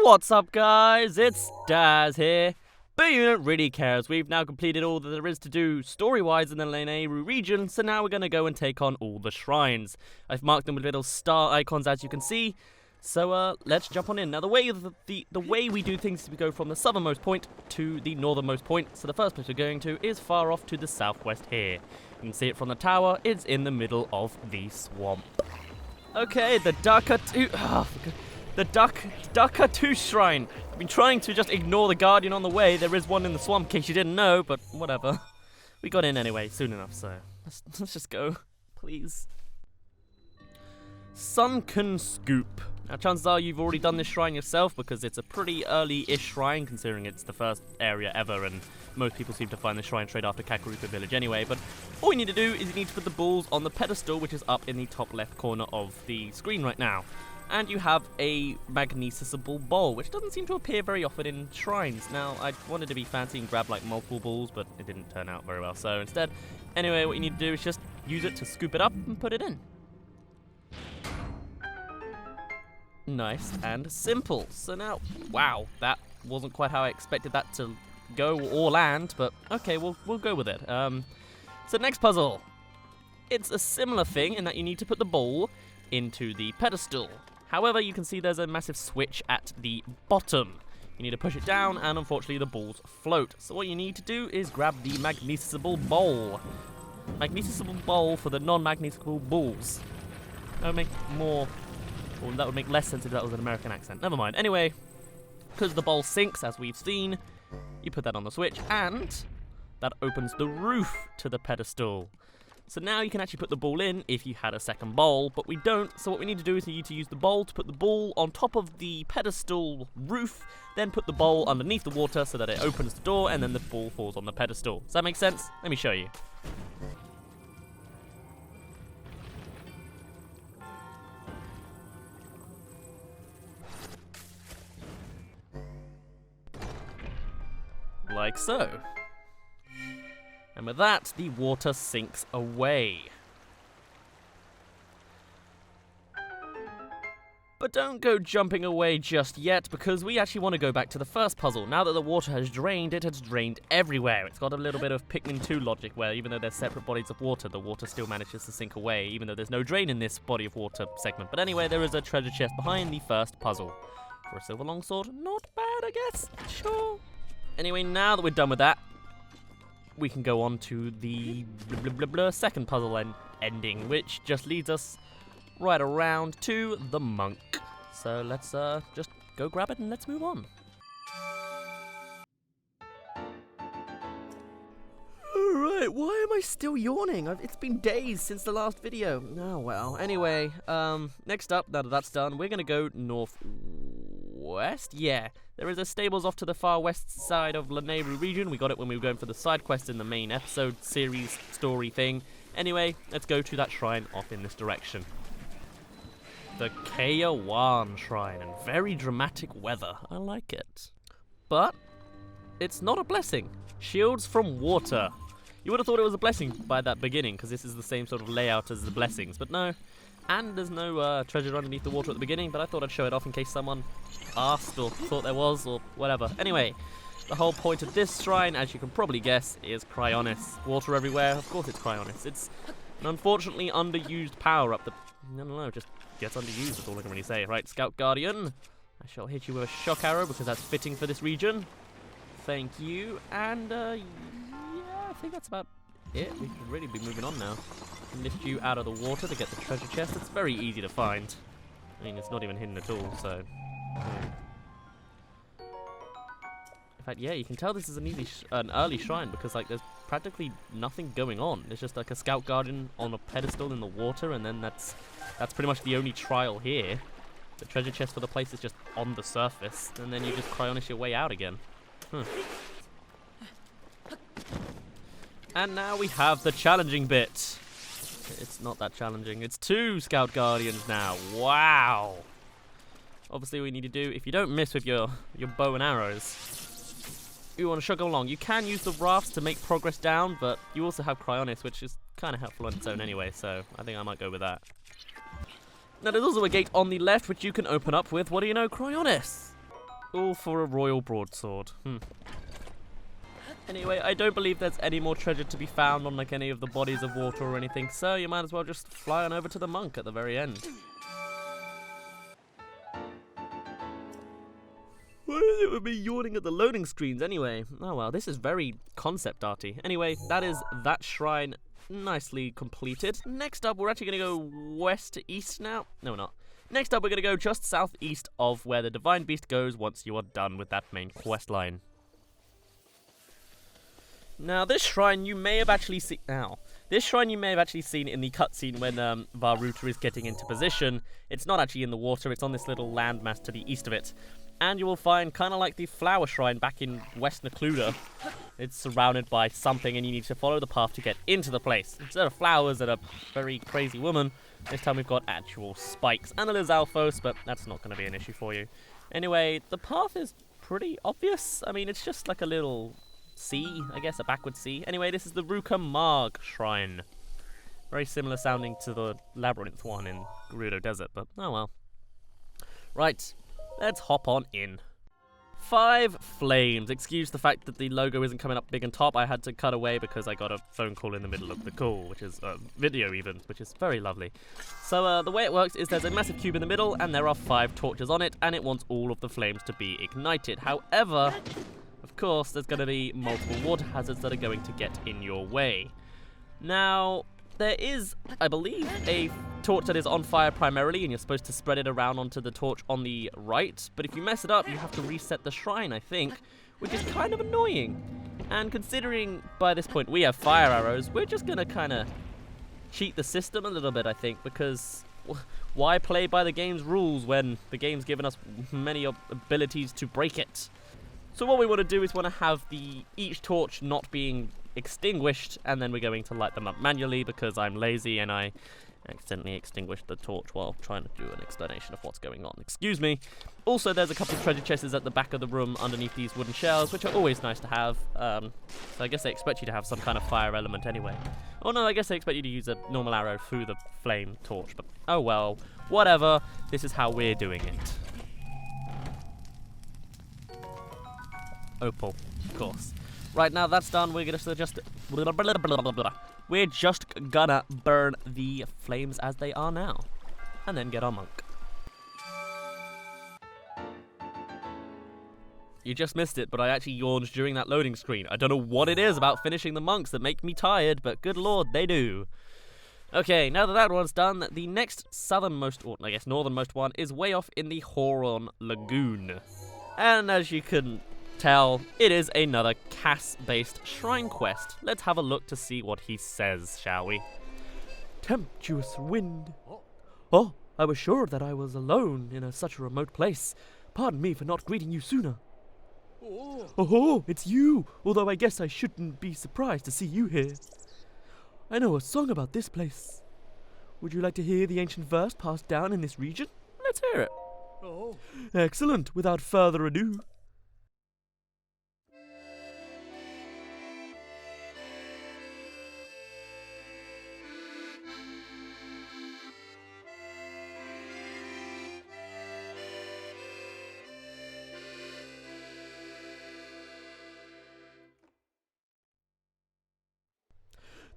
What's up, guys? It's Daz here. But you don't really care, as we've now completed all that there is to do story-wise in the Lanayru region, so now we're going to go and take on all the shrines. I've marked them with little star icons, as you can see, so let's jump on in. Now, the way we do things is we go from the southernmost point to the northernmost point, so the first place we're going to is far off to the southwest here. You can see it from the tower. It's in the middle of the swamp. Okay, the Dakatu Shrine. I've been trying to just ignore the Guardian on the way. There is one in the swamp, in case you didn't know, but whatever. We got in anyway, soon enough, so let's just go, please. Sunken Scoop. Now, chances are you've already done this shrine yourself, because it's a pretty early-ish shrine, considering it's the first area ever, and most people seem to find the shrine straight after Kakariko Village anyway. But all you need to do is you need to put the balls on the pedestal, which is up in the top left corner of the screen right now. And you have a magnetisable bowl, which doesn't seem to appear very often in shrines. Now, I wanted to be fancy and grab like multiple balls, but it didn't turn out very well. So instead, anyway, what you need to do is just use it to scoop it up and put it in. Nice and simple. So now, wow, that wasn't quite how I expected that to go or land, but okay, we'll go with it. So next puzzle. It's a similar thing in that you need to put the ball into the pedestal. However, you can see there's a massive switch at the bottom. You need to push it down, and unfortunately the balls float. So what you need to do is grab the magnetisable bowl. Magnetisable bowl for the non-magnetisable balls. That would make more, or that would make less sense if that was an American accent. Never mind. Anyway, because the bowl sinks, as we've seen, you put that on the switch, and that opens the roof to the pedestal. So now you can actually put the ball in if you had a second bowl, but we don't. So what we need to do is we need to use the bowl to put the ball on top of the pedestal roof, then put the bowl underneath the water so that it opens the door, and then the ball falls on the pedestal. Does that make sense? Let me show you. Like so. And with that, the water sinks away. But don't go jumping away just yet, because we actually want to go back to the first puzzle. Now that the water has drained, it has drained everywhere. It's got a little bit of Pikmin 2 logic, where even though there's separate bodies of water, the water still manages to sink away, even though there's no drain in this body of water segment. But anyway, there is a treasure chest behind the first puzzle. For a silver longsword, not bad, I guess. Sure. Anyway, now that we're done with that, we can go on to the second puzzle ending, which just leads us right around to the monk. So let's just go grab it and let's move on. Alright, why am I still yawning? It's been days since the last video. Oh well. Anyway, next up, now that that's done, we're gonna go northwest? Yeah. There is a stables off to the far west side of Lanayru region. We got it when we were going for the side quest in the main episode series story thing. Anyway, let's go to that shrine off in this direction. The Kayawan Shrine, and very dramatic weather. I like it. But it's not a blessing. Shields from water. You would have thought it was a blessing by that beginning, because this is the same sort of layout as the blessings, but no. And there's no treasure underneath the water at the beginning, but I thought I'd show it off in case someone asked or thought there was, or whatever. Anyway, the whole point of this shrine, as you can probably guess, is Cryonis. Water everywhere, of course it's Cryonis. It's an unfortunately underused power-up that, I don't know, just gets underused, that's all I can really say. Right, Scout Guardian, I shall hit you with a shock arrow, because that's fitting for this region. Thank you, and yeah, I think that's about it. We should really be moving on now. Lift you out of the water to get the treasure chest. It's very easy to find. I mean, it's not even hidden at all, so... In fact, yeah, you can tell this is an early shrine, because like there's practically nothing going on. There's just like a Scout Guardian on a pedestal in the water, and then that's pretty much the only trial here. The treasure chest for the place is just on the surface, and then you just Cryonish your way out again. And now we have the challenging bit. It's not that challenging. It's 2 Scout Guardians now. Wow. Obviously, what you need to do, if you don't miss with your bow and arrows, you want to chug along. You can use the rafts to make progress down, but you also have Cryonis, which is kind of helpful on its own anyway, so I think I might go with that. Now, there's also a gate on the left, which you can open up with, what do you know, Cryonis. All for a royal broadsword. Anyway, I don't believe there's any more treasure to be found on like any of the bodies of water or anything, so you might as well just fly on over to the monk at the very end. What is it with me yawning at the loading screens anyway? Oh well, this is very concept arty. Anyway, that is that shrine nicely completed. Next up, we're actually going to go west to east now. No, we're not. Next up, we're going to go just southeast of where the Divine Beast goes once you are done with that main quest line. Now, this shrine you may have actually seen. This shrine you may have actually seen in the cutscene when Varuta is getting into position. It's not actually in the water, it's on this little landmass to the east of it. And you will find, kind of like the flower shrine back in West Necluda, it's surrounded by something and you need to follow the path to get into the place. Instead of flowers and a very crazy woman, this time we've got actual spikes and a Lizalfos, but that's not going to be an issue for you. Anyway, the path is pretty obvious. I mean, it's just like a little sea, I guess, a backward sea. Anyway, this is the Ruka Marg shrine. Very similar sounding to the Labyrinth one in Gerudo Desert, but oh well. Right. Let's hop on in. 5 flames. Excuse the fact that the logo isn't coming up big and top. I had to cut away because I got a phone call in the middle of the call, which is a video even, which is very lovely. So the way it works is there's a massive cube in the middle and there are 5 torches on it and it wants all of the flames to be ignited. However, of course, there's going to be multiple water hazards that are going to get in your way. Now, there is, I believe, a torch that is on fire primarily, and you're supposed to spread it around onto the torch on the right. But if you mess it up, you have to reset the shrine, I think, which is kind of annoying. And considering by this point we have fire arrows, we're just going to kind of cheat the system a little bit, I think, because why play by the game's rules when the game's given us many abilities to break it? So what we want to do is want to have each torch not being extinguished, and then we're going to light them up manually because I'm lazy and I accidentally extinguished the torch while trying to do an explanation of what's going on. Excuse me. Also, there's a couple of treasure chests at the back of the room underneath these wooden shells, which are always nice to have. So I guess they expect you to have some kind of fire element anyway. Oh no, I guess they expect you to use a normal arrow through the flame torch, but oh well. Whatever. This is how we're doing it. Opal, of course. Right, now that's done, we're just we're just gonna burn the flames as they are now. And then get our monk. You just missed it, but I actually yawned during that loading screen. I don't know what it is about finishing the monks that make me tired, but good lord, they do. Okay, now that that one's done, the next southernmost, or I guess northernmost one, is way off in the Horon Lagoon. And as you can tell, it is another Cass-based shrine quest. Let's have a look to see what he says, shall we? Tempestuous wind. Oh, I was sure that I was alone in such a remote place. Pardon me for not greeting you sooner. Oh, it's you, although I guess I shouldn't be surprised to see you here. I know a song about this place. Would you like to hear the ancient verse passed down in this region? Let's hear it. Oh. Excellent. Without further ado.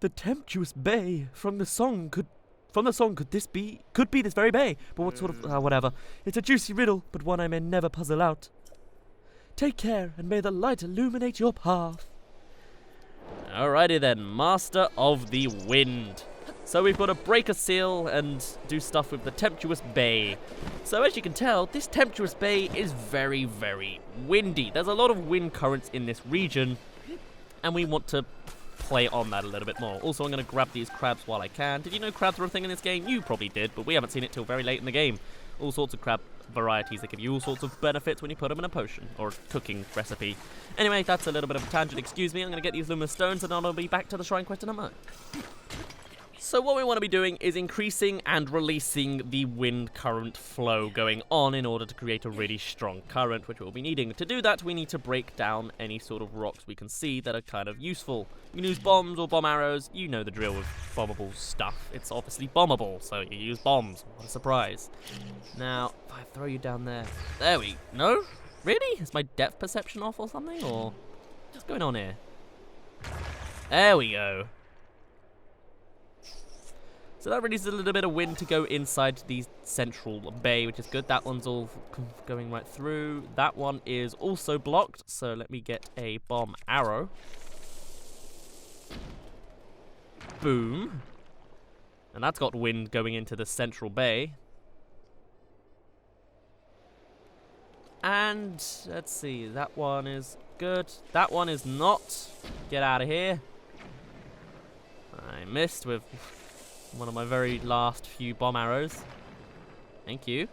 The tempestuous bay from the song could be this very bay, but what sort of whatever. It's a juicy riddle, but one I may never puzzle out. Take care, and may the light illuminate your path. Alrighty then, Master of the Wind. So we've got to break a seal and do stuff with the tempestuous bay. So as you can tell, this tempestuous bay is very, very windy. There's a lot of wind currents in this region, and we want to play on that a little bit more. Also, I'm going to grab these crabs while I can. Did you know crabs were a thing in this game? You probably did, but we haven't seen it till very late in the game. All sorts of crab varieties that give you all sorts of benefits when you put them in a potion or a cooking recipe. Anyway, that's a little bit of a tangent. Excuse me. I'm going to get these luminous stones and then I'll be back to the shrine quest in a moment. So what we want to be doing is increasing and releasing the wind current flow going on in order to create a really strong current, which we'll be needing. To do that, we need to break down any sort of rocks we can see that are kind of useful. You can use bombs or bomb arrows. You know the drill with bombable stuff. It's obviously bombable, so you use bombs. What a surprise. Now, if I throw you down there. There we go. Really? Is my depth perception off or something? Or what's going on here? There we go. So that releases a little bit of wind to go inside the central bay, which is good. That one's all going right through. That one is also blocked, so let me get a bomb arrow. Boom. And that's got wind going into the central bay. And let's see, that one is good. That one is not. Get out of here. I missed with one of my very last few bomb arrows. Thank you.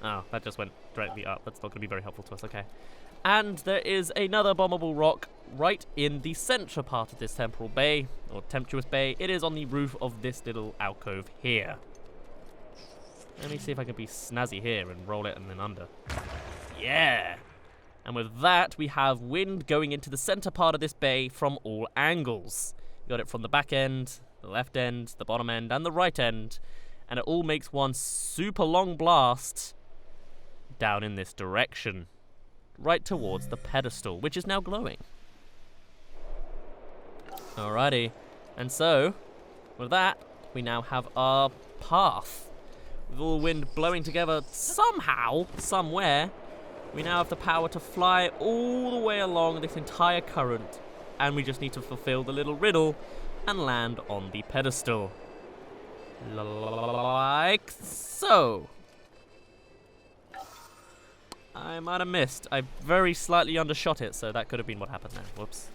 Oh, that just went directly up. That's not going to be very helpful to us. Okay. And there is another bombable rock right in the central part of this temporal bay, or tempestuous bay. It is on the roof of this little alcove here. Let me see if I can be snazzy here and roll it and then under. Yeah! And with that, we have wind going into the center part of this bay from all angles. You got it from the back end, the left end, the bottom end, and the right end. And it all makes one super long blast down in this direction. Right towards the pedestal, which is now glowing. Alrighty. And so, with that, we now have our path. With all the wind blowing together somehow, somewhere, we now have the power to fly all the way along this entire current. And we just need to fulfill the little riddle and land on the pedestal. Like so. I might have missed. I very slightly undershot it, so that could have been what happened there. Whoops.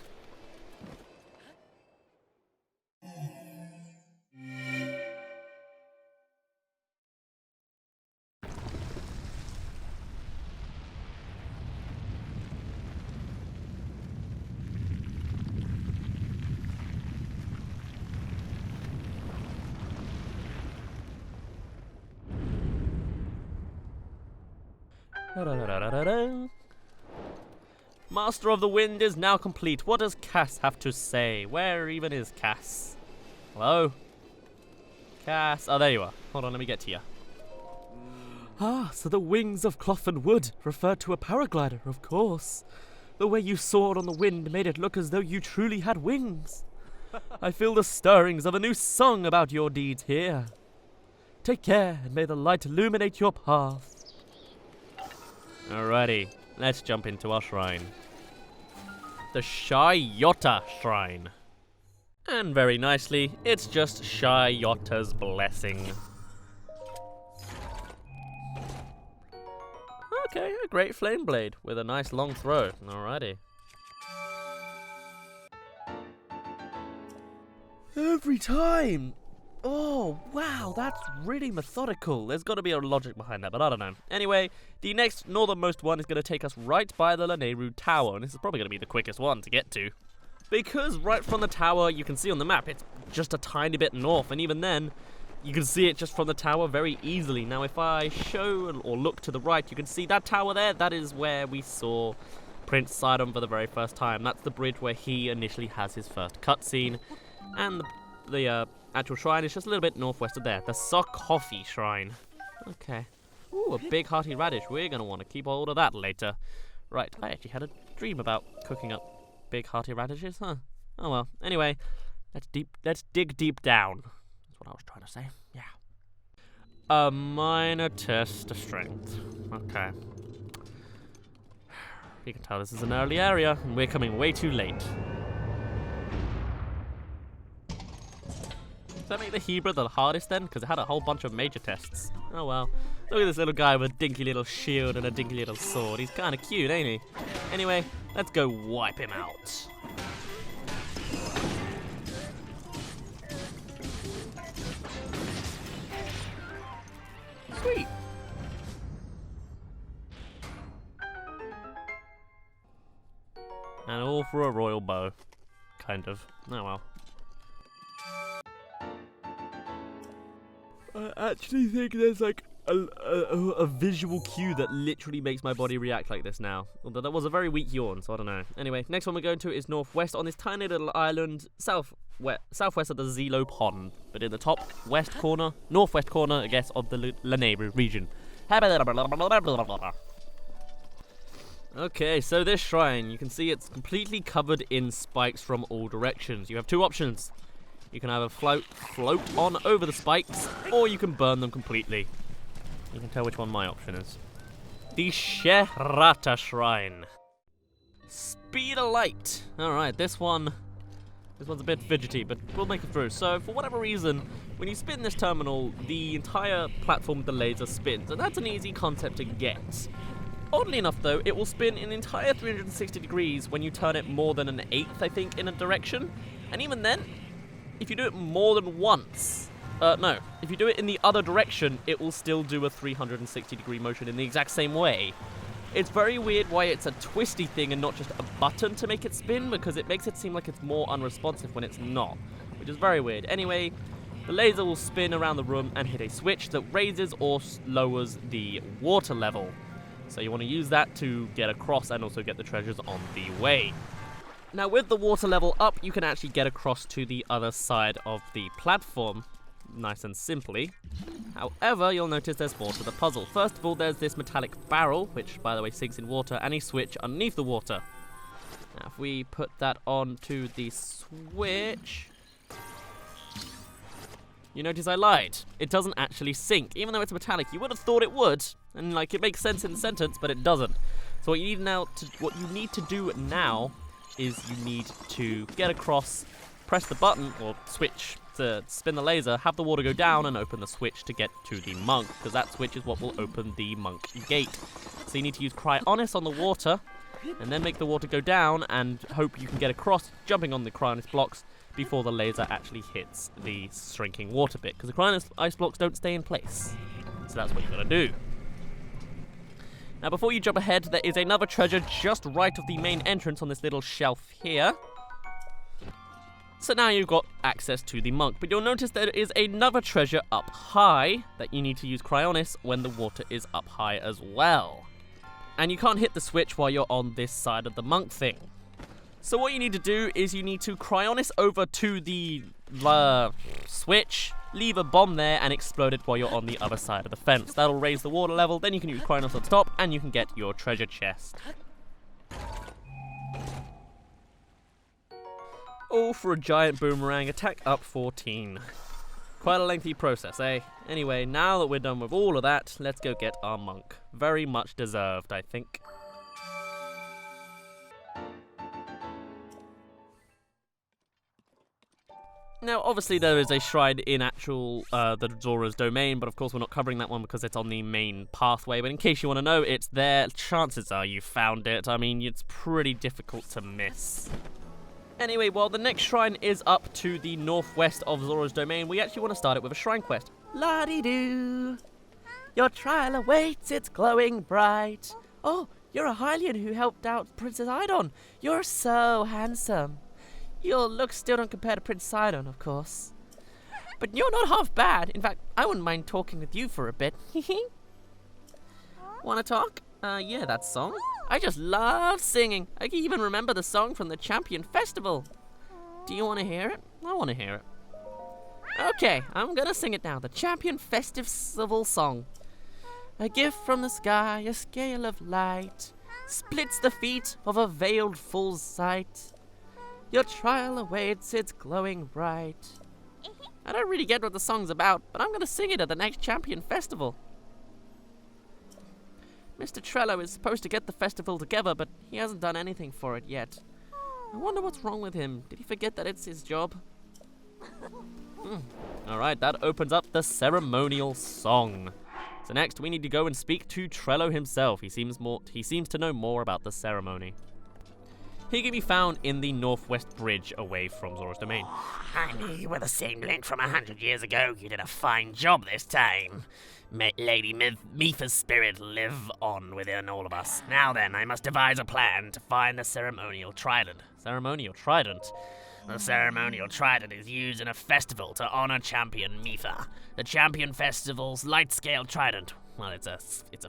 Master of the Wind is now complete. What does Cass have to say? Where even is Cass? Hello? Cass. Oh, there you are. Hold on, let me get to you. Ah, so the wings of cloth and wood referred to a paraglider, of course. The way you soared on the wind made it look as though you truly had wings. I feel the stirrings of a new song about your deeds here. Take care, and may the light illuminate your path. Alrighty, let's jump into our shrine. The Yatta Shrine. And very nicely, it's just Yatta's blessing. Okay, a great flame blade with a nice long throw. Alrighty. Every time! Oh, wow, that's really methodical. There's got to be a logic behind that, but I don't know. Anyway, the next northernmost one is going to take us right by the Lanayru Tower, and this is probably going to be the quickest one to get to. Because right from the tower, you can see on the map, it's just a tiny bit north, and even then, you can see it just from the tower very easily. Now, if I show or look to the right, you can see that tower there. That is where we saw Prince Sidon for the very first time. That's the bridge where he initially has his first cutscene, and the actual shrine is just a little bit northwest of there. The Coffee Shrine. Okay. Ooh, a big hearty radish. We're going to want to keep hold of that later. Right, I actually had a dream about cooking up big hearty radishes, huh? Oh well. Anyway, let's dig deep down. That's what I was trying to say. Yeah. A minor test of strength. Okay. You can tell this is an early area, and we're coming way too late. Does that make the Hebrew the hardest then? Because it had a whole bunch of major tests. Oh well. Look at this little guy with a dinky little shield and a dinky little sword. He's kind of cute, ain't he? Anyway, let's go wipe him out. Sweet. And all for a royal bow. Kind of. Oh well. I actually think there's like a visual cue that literally makes my body react like this now. Although that was a very weak yawn, so I don't know. Anyway, next one we're going to is northwest on this tiny little island, southwest of the Zelo Pond, but in the top west corner, northwest corner, I guess, of the Lanayru region. Okay, so this shrine, you can see it's completely covered in spikes from all directions. You have two options. You can either float on over the spikes, or you can burn them completely. You can tell which one my option is. The Sherata Shrine. Speed of Light. Alright, this one's a bit fidgety, but we'll make it through. So, for whatever reason, when you spin this terminal, the entire platform with the laser spins, and that's an easy concept to get. Oddly enough, though, it will spin an entire 360 degrees when you turn it more than an eighth, I think, in a direction. And even then, if you do it more than once, no, if you do it in the other direction, it will still do a 360 degree motion in the exact same way. It's very weird why it's a twisty thing and not just a button to make it spin, because it makes it seem like it's more unresponsive when it's not, which is very weird. Anyway, the laser will spin around the room and hit a switch that raises or lowers the water level. So you want to use that to get across and also get the treasures on the way. Now with the water level up, you can actually get across to the other side of the platform, nice and simply. However, you'll notice there's more to the puzzle. First of all, there's this metallic barrel, which by the way sinks in water, and a switch underneath the water. Now if we put that onto the switch, you notice I lied. It doesn't actually sink. Even though it's metallic, you would have thought it would. And like, it makes sense in the sentence, but it doesn't. So what you need to do now is you need to get across, press the button or switch to spin the laser, have the water go down, and open the switch to get to the monk, because that switch is what will open the monk gate. So you need to use Cryonis on the water, and then make the water go down, and hope you can get across, jumping on the Cryonis blocks before the laser actually hits the shrinking water bit, because the Cryonis ice blocks don't stay in place. So that's what you gotta do. Now before you jump ahead, there is another treasure just right of the main entrance on this little shelf here. So now you've got access to the monk, but you'll notice there is another treasure up high that you need to use Cryonis when the water is up high as well. And you can't hit the switch while you're on this side of the monk thing. So what you need to do is you need to Cryonis over to the switch, leave a bomb there and explode it while you're on the other side of the fence. That'll raise the water level, then you can use Cryonis on top and you can get your treasure chest. All for a giant boomerang, attack up 14. Quite a lengthy process, eh? Anyway, now that we're done with all of that, let's go get our monk. Very much deserved, I think. Now, obviously there is a shrine in actual, the Zora's domain, but of course we're not covering that one because it's on the main pathway. But in case you want to know, it's there. Chances are you found it. I mean, it's pretty difficult to miss. Anyway, while the next shrine is up to the northwest of Zora's domain, we actually want to start it with a shrine quest. La-dee-doo! Your trial awaits, it's glowing bright. Oh, you're a Hylian who helped out Princess Idon. You're so handsome. Your looks still don't compare to Prince Sidon, of course. But you're not half bad. In fact, I wouldn't mind talking with you for a bit. Wanna talk? Yeah, that song. I just love singing. I can even remember the song from the Champion Festival. Do you want to hear it? I want to hear it. Okay, I'm gonna sing it now. The Champion Festival song. A gift from the sky, a scale of light, splits the feet of a veiled fool's sight. Your trial awaits, it's glowing bright. I don't really get what the song's about, but I'm gonna sing it at the next Champion Festival. Mr. Trello is supposed to get the festival together, but he hasn't done anything for it yet. I wonder what's wrong with him. Did he forget that it's his job? Alright, that opens up the ceremonial song. So next, we need to go and speak to Trello himself. He seems to know more about the ceremony. He can be found in the northwest bridge away from Zora's domain. I knew you were the same Link from 100 years ago. You did a fine job this time. Lady Mipha's spirit live on within all of us. Now then, I must devise a plan to find the ceremonial trident. Ceremonial trident? The ceremonial trident is used in a festival to honor Champion Mipha. The Champion Festival's light-scale trident. Well, it's a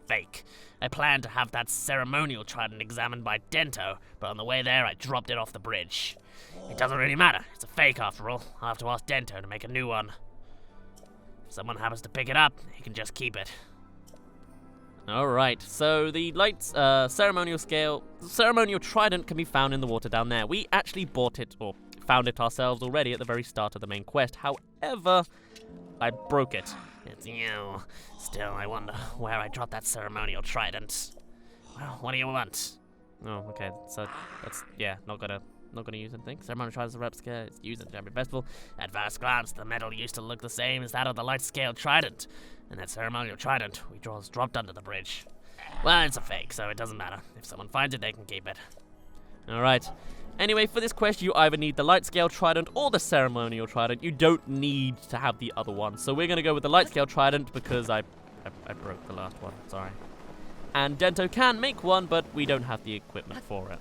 fake. I planned to have that ceremonial trident examined by Dento, but on the way there I dropped it off the bridge. It doesn't really matter. It's a fake after all. I'll have to ask Dento to make a new one. If someone happens to pick it up, he can just keep it. Alright, so the ceremonial trident can be found in the water down there. We actually bought it, or found it ourselves already at the very start of the main quest. However, I broke it. It's you. Still, I wonder where I dropped that ceremonial trident. Well, what do you want? Oh, okay, so that's, yeah, not gonna use anything. Ceremonial trident's a replica, it's used at the Champion Festival. At first glance, the metal used to look the same as that of the light-scale trident. And that ceremonial trident we dropped under the bridge. Well, it's a fake, so it doesn't matter. If someone finds it, they can keep it. Alright. Anyway, for this quest, you either need the light scale trident or the ceremonial trident. You don't need to have the other one. So we're going to go with the light scale trident because I broke the last one. Sorry. And Dento can make one, but we don't have the equipment for it.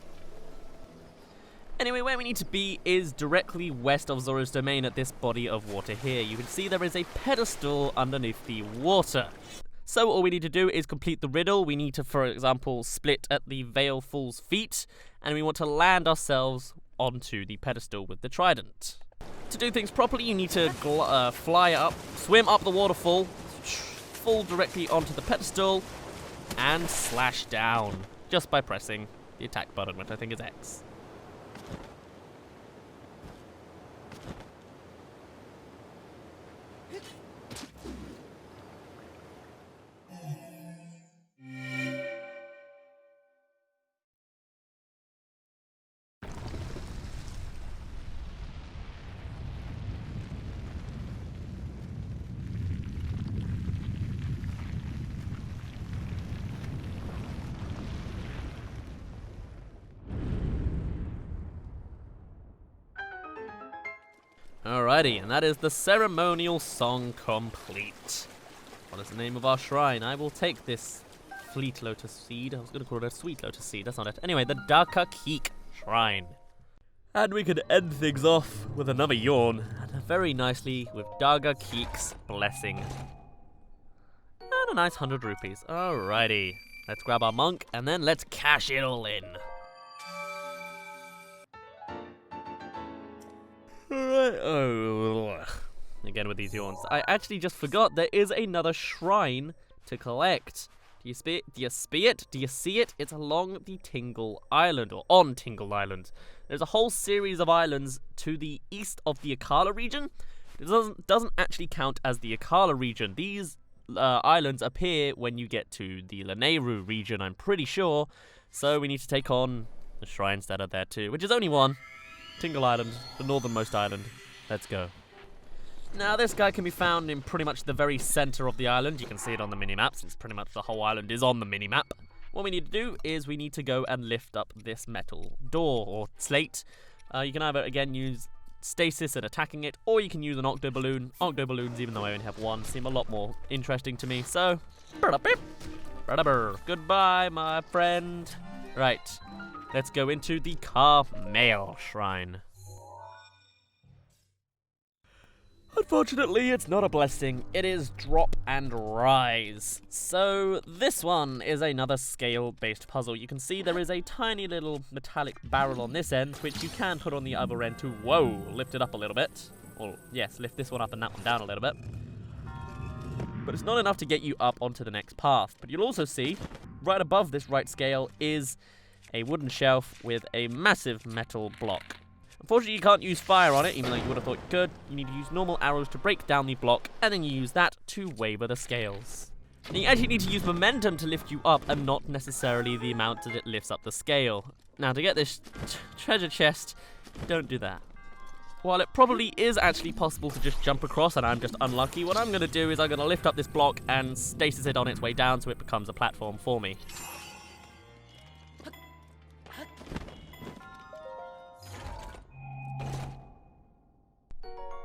Anyway, where we need to be is directly west of Zora's domain at this body of water here. You can see there is a pedestal underneath the water. So all we need to do is complete the riddle. We need to, for example, split at the Veil Fool's feet, and we want to land ourselves onto the pedestal with the trident. To do things properly, you need to fly up, swim up the waterfall, fall directly onto the pedestal, and slash down, just by pressing the attack button, which I think is X. Alrighty, and that is the ceremonial song complete. What is the name of our shrine? I will take this fleet lotus seed. I was going to call it a sweet lotus seed, that's not it. Anyway, the Daka Keek Shrine. And we could end things off with another yawn, and very nicely with Daga Keek's blessing. And a nice 100 rupees. Alrighty, let's grab our monk, and then let's cash it all in. Alright, oh, again with these yawns. I actually just forgot there is another shrine to collect. Do you see it? Do you see it? It's along the Tingle Island, or on Tingle Island. There's a whole series of islands to the east of the Akala region. It doesn't actually count as the Akala region. These islands appear when you get to the Lanayru region, I'm pretty sure. So we need to take on the shrines that are there too, which is only one. Tingle Island, the northernmost island. Let's go. Now, this guy can be found in pretty much the very center of the island. You can see it on the minimap, since pretty much the whole island is on the minimap. What we need to do is we need to go and lift up this metal door, or slate. You can either, again, use stasis and attacking it, or you can use an octo balloon. Octo balloons, even though I only have one, seem a lot more interesting to me. So, goodbye, my friend. Right. Let's go into the Carmel Shrine. Unfortunately, it's not a blessing. It is drop and rise. So this one is another scale-based puzzle. You can see there is a tiny little metallic barrel on this end, which you can put on the other end to, lift it up a little bit. Or, yes, lift this one up and that one down a little bit. But it's not enough to get you up onto the next path. But you'll also see, right above this right scale is a wooden shelf with a massive metal block. Unfortunately, you can't use fire on it, even though you would have thought you could. You need to use normal arrows to break down the block, and then you use that to waver the scales. And you actually need to use momentum to lift you up, and not necessarily the amount that it lifts up the scale. Now, to get this treasure chest, don't do that. While it probably is actually possible to just jump across, and I'm just unlucky, what I'm going to do is I'm going to lift up this block and stasis it on its way down so it becomes a platform for me.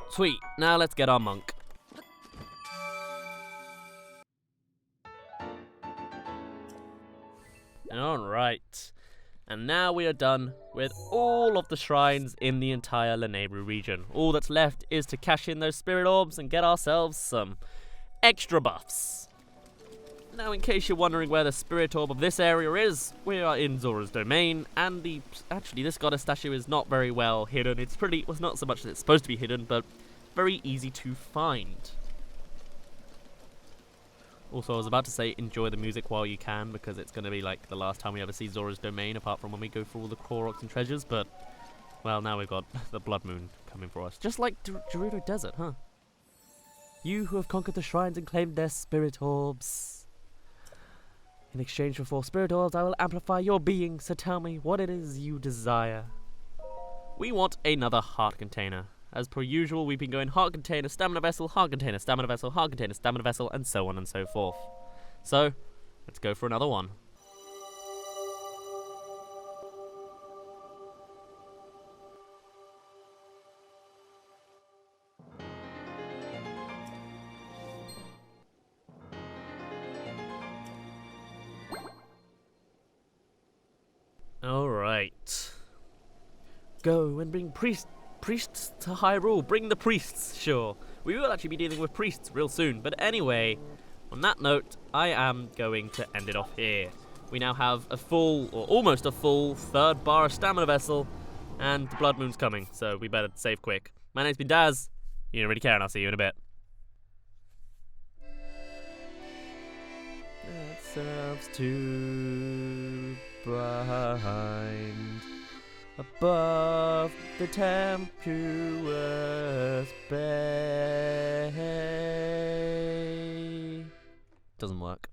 Sweet, now let's get our monk. Alright, and now we are done with all of the shrines in the entire Lanayru region. All that's left is to cash in those spirit orbs and get ourselves some extra buffs. Now, in case you're wondering where the spirit orb of this area is, we are in Zora's domain, and actually this goddess statue is not very well hidden. It's not so much that it's supposed to be hidden, but very easy to find. Also, I was about to say enjoy the music while you can, because it's going to be like the last time we ever see Zora's domain, apart from when we go through all the Koroks and treasures, but, well, now we've got the Blood Moon coming for us. Just like Gerudo Desert, huh? You who have conquered the shrines and claimed their spirit orbs. In exchange for 4 spirit orbs, I will amplify your being, so tell me what it is you desire. We want another heart container. As per usual, we've been going heart container, stamina vessel, heart container, stamina vessel, heart container, stamina vessel, and so on and so forth. So, let's go for another one. Alright. Go and bring priests to Hyrule. Bring the priests, sure. We will actually be dealing with priests real soon. But anyway, on that note, I am going to end it off here. We now have a full, or almost a full, 3rd bar of stamina vessel, and the Blood Moon's coming, so we better save quick. My name's been Daz. You don't really care, and I'll see you in a bit. That serves to behind, above the tempestuous bay. Doesn't work.